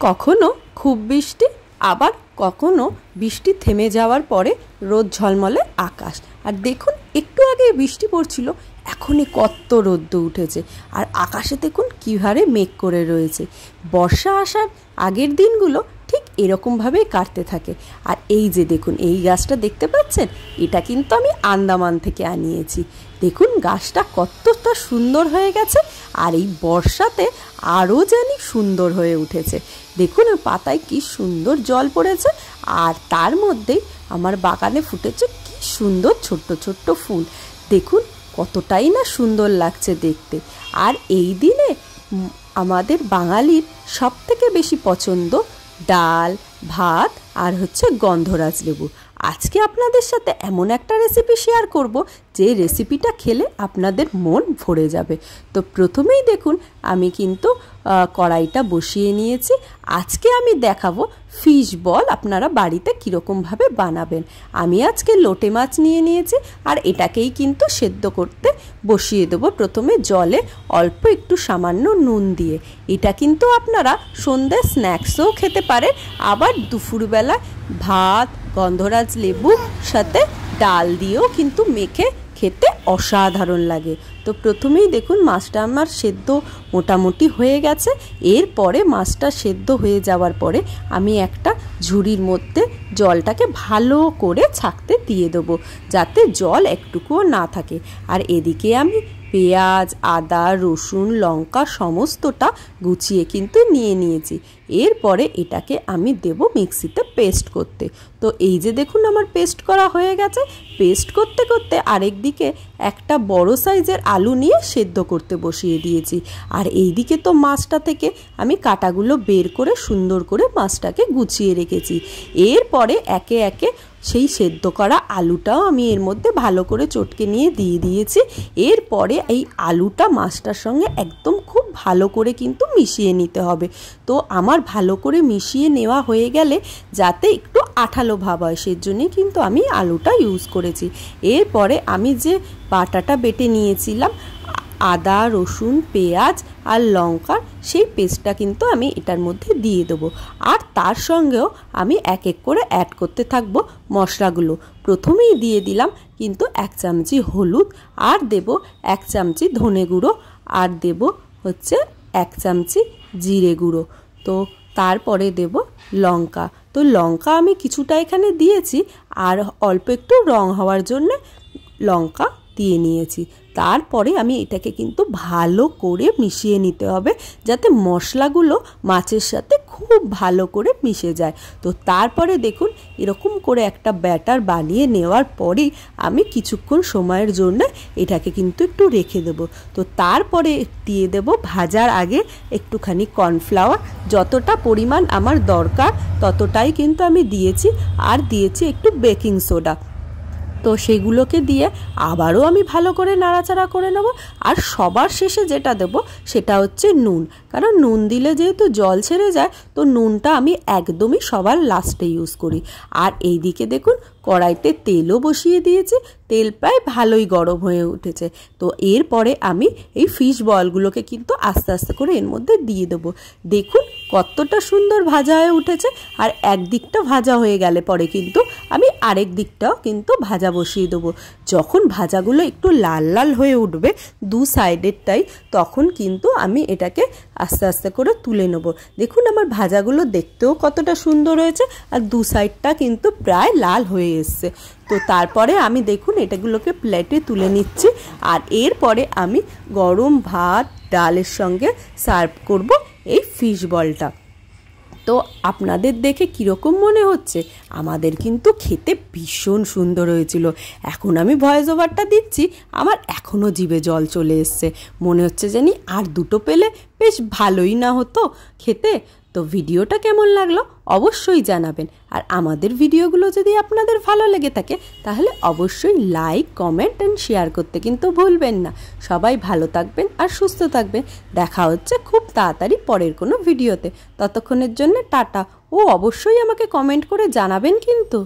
কখনো খুব বৃষ্টি, আবার কখনো বৃষ্টি থেমে যাওয়ার পরে রোদ ঝলমলে আকাশ। আর দেখুন একটু আগে বৃষ্টি পড়ছিল, এখনই কত রোদ্দ উঠেছে। আর আকাশে দেখুন কী হারে মেঘ করে রয়েছে। বর্ষা আসার আগের দিনগুলো ঠিক এরকমভাবেই কাটতে থাকে। আর এই যে দেখুন এই গাছটা দেখতে পাচ্ছেন, এটা কিন্তু আমি আন্দামান থেকে আনিয়েছি। দেখুন গাছটা কতটা সুন্দর হয়ে গেছে, আর এই বর্ষাতে আরও জানি সুন্দর হয়ে উঠেছে। দেখুন পাতায় কি সুন্দর জল পড়েছে, আর তার মধ্যেই আমার বাগানে ফুটেছে কি সুন্দর ছোট্ট ছোট্ট ফুল। দেখুন কতটাই না সুন্দর লাগছে দেখতে। আর এই দিনে আমাদের বাঙালির সব থেকে বেশি পছন্দ ডাল, ভাত আর হচ্ছে গন্ধরাজ লেবু। আজকে আপনাদের সাথে এমন একটা রেসিপি শেয়ার করব যে রেসিপিটা খেলে আপনাদের মন ভরে যাবে। তো প্রথমেই দেখুন আমি কিন্তু কড়াইটা বসিয়ে নিয়েছি। আজকে আমি দেখাবো ফিশ বল আপনারা বাড়িতে কীরকমভাবে বানাবেন। আমি আজকে লোটে মাছ নিয়ে নিয়েছি, আর এটাকেই কিন্তু সেদ্ধ করতে বসিয়ে দেবো প্রথমে জলে অল্প একটু সামান্য নুন দিয়ে। এটা কিন্তু আপনারা সন্ধ্যায় স্ন্যাক্সও খেতে পারেন, আবার দুপুরবেলা ভাত, গন্ধরাজ লেবু সাথে ডাল দিয়েও কিন্তু মেখে খেতে অসাধারণ লাগে। তো প্রথমেই দেখুন মাছটা আমার সেদ্ধ মোটামুটি হয়ে গেছে। এরপরে মাছটা সেদ্ধ হয়ে যাওয়ার পরে আমি একটা ঝুড়ির মধ্যে জলটাকে ভালো করে ছাঁকতে দিয়ে দেবো, যাতে জল একটুকুও না থাকে। আর এদিকে আমি পেঁয়াজ, আদা, রসুন, লঙ্কা সমস্তটা গুছিয়ে কিন্তু নিয়ে নিয়েছি। এরপরে এটাকে আমি দেব মিক্সিতে পেস্ট করতে। তো এই যে দেখুন আমার পেস্ট করা হয়ে গেছে। পেস্ট করতে করতে আরেক দিকে একটা বড় সাইজের আলু নিয়ে সেদ্ধ করতে বসিয়ে দিয়েছি। আর এই দিকে তো মাছটা থেকে আমি কাঁটাগুলো বের করে সুন্দর করে মাছটাকে গুছিয়ে রেখেছি। এরপরে একে একে সেই সেদ্ধ করা আলুটাও আমি এর মধ্যে ভালো করে চটকে নিয়ে দিয়ে দিয়েছি। এরপরে এই আলুটা মাছটার সঙ্গে একদম খুব ভালো করে কিন্তু মিশিয়ে নিতে হবে। তো আমার ভালো করে মিশিয়ে নেওয়া হয়ে গেলে যাতে একটু আঠালো ভাব হয়, সেজন্যই কিন্তু আমি আলুটা ইউজ করেছি। এরপরে আমি যে বাটাটা বেটে নিয়েছিলাম আদা, রসুন, পেঁয়াজ আর লঙ্কার, সেই পেস্টটা কিন্তু আমি এটার মধ্যে দিয়ে দেবো। আর তার সঙ্গেও আমি এক এক করে অ্যাড করতে থাকবো মশলাগুলো। প্রথমেই দিয়ে দিলাম কিন্তু 1 চামচি হলুদ, আর দেব 1 চামচি ধনে গুঁড়ো, আর দেব হচ্ছে 1 চামচি জিরে গুঁড়ো। তো তারপরে দেব লঙ্কা। তো লঙ্কা আমি কিছুটা এখানে দিয়েছি, আর অল্প একটু রং হওয়ার জন্য লঙ্কা দিয়ে নিয়েছি। তারপরে আমি এটাকে কিন্তু ভালো করে মিশিয়ে নিতে হবে, যাতে মশলাগুলো মাছের সাথে খুব ভালো করে মিশে যায়। তো তারপরে দেখুন এরকম করে একটা ব্যাটার বানিয়ে নেওয়ার পরেই আমি কিছুক্ষণ সময়ের জন্য এটাকে কিন্তু একটু রেখে দেব। তো তারপরে দিয়ে দেব ভাজার আগে একটুখানি কর্নফ্লাওয়ার, যতটা পরিমাণ আমার দরকার ততটাই কিন্তু আমি দিয়েছি, আর দিয়েছি একটু বেকিং সোডা। তো সেগুলোকে দিয়ে আবারও আমি ভালো করে নাড়াচাড়া করে নেব। আর সবার শেষে যেটা দেব সেটা হচ্ছে নুন, কারণ নুন দিলে যেহেতু জল ছেড়ে যায়, তো নুনটা আমি একদমই সবার লাস্টে ইউজ করি। আর এই দিকে দেখুন কড়াইতে তেলও বসিয়ে দিয়েছি, তেল প্রায় ভালোই গরম হয়ে উঠেছে। তো এরপরে আমি এই ফিশ বলগুলোকে কিন্তু আস্তে আস্তে করে এর মধ্যে দিয়ে দেবো। দেখুন কতটা সুন্দর ভাজা হয়ে উঠেছে। আর একদিকটা ভাজা হয়ে গেলে পরে কিন্তু আমি আরেক দিকটাও কিন্তু ভাজা বসিয়ে দেবো। যখন ভাজাগুলো একটু লাল লাল হয়ে উঠবে দু সাইডেরটাই, তখন কিন্তু আমি এটাকে আস্তে আস্তে করে তুলে নেব। দেখুন আমার ভাজাগুলো দেখতেও কতটা সুন্দর হয়েছে, আর দু সাইডটা কিন্তু প্রায় লাল হয়ে এসছে। তো তারপরে আমি দেখুন এটাগুলোকে প্লেটে তুলে নিচ্ছি। আর এরপরে আমি গরম ভাত ডালের সঙ্গে সার্ভ করব এই ফিশ বলটা। তো আপনাদের দেখে কীরকম মনে হচ্ছে? আমাদের কিন্তু খেতে ভীষণ সুন্দর হয়েছিল। এখন আমি ভয়েস ওভারটা দিচ্ছি, আমার এখনও জিভে জল চলে এসছে। মনে হচ্ছে জানি আর দুটো পেলে বেশ ভালোই না হতো খেতে। তো ভিডিওটা কেমন লাগলো অবশ্যই জানাবেন। আর আমাদের ভিডিওগুলো যদি আপনাদের ভালো লেগে থাকে তাহলে অবশ্যই লাইক, কমেন্ট অ্যান্ড শেয়ার করতে কিন্তু ভুলবেন না। সবাই ভালো থাকবেন আর সুস্থ থাকবেন। দেখা হচ্ছে খুব তাড়াতাড়ি পরের কোনো ভিডিওতে। ততক্ষণের জন্য টাটা। ও অবশ্যই আমাকে কমেন্ট করে জানাবেন কিন্তু।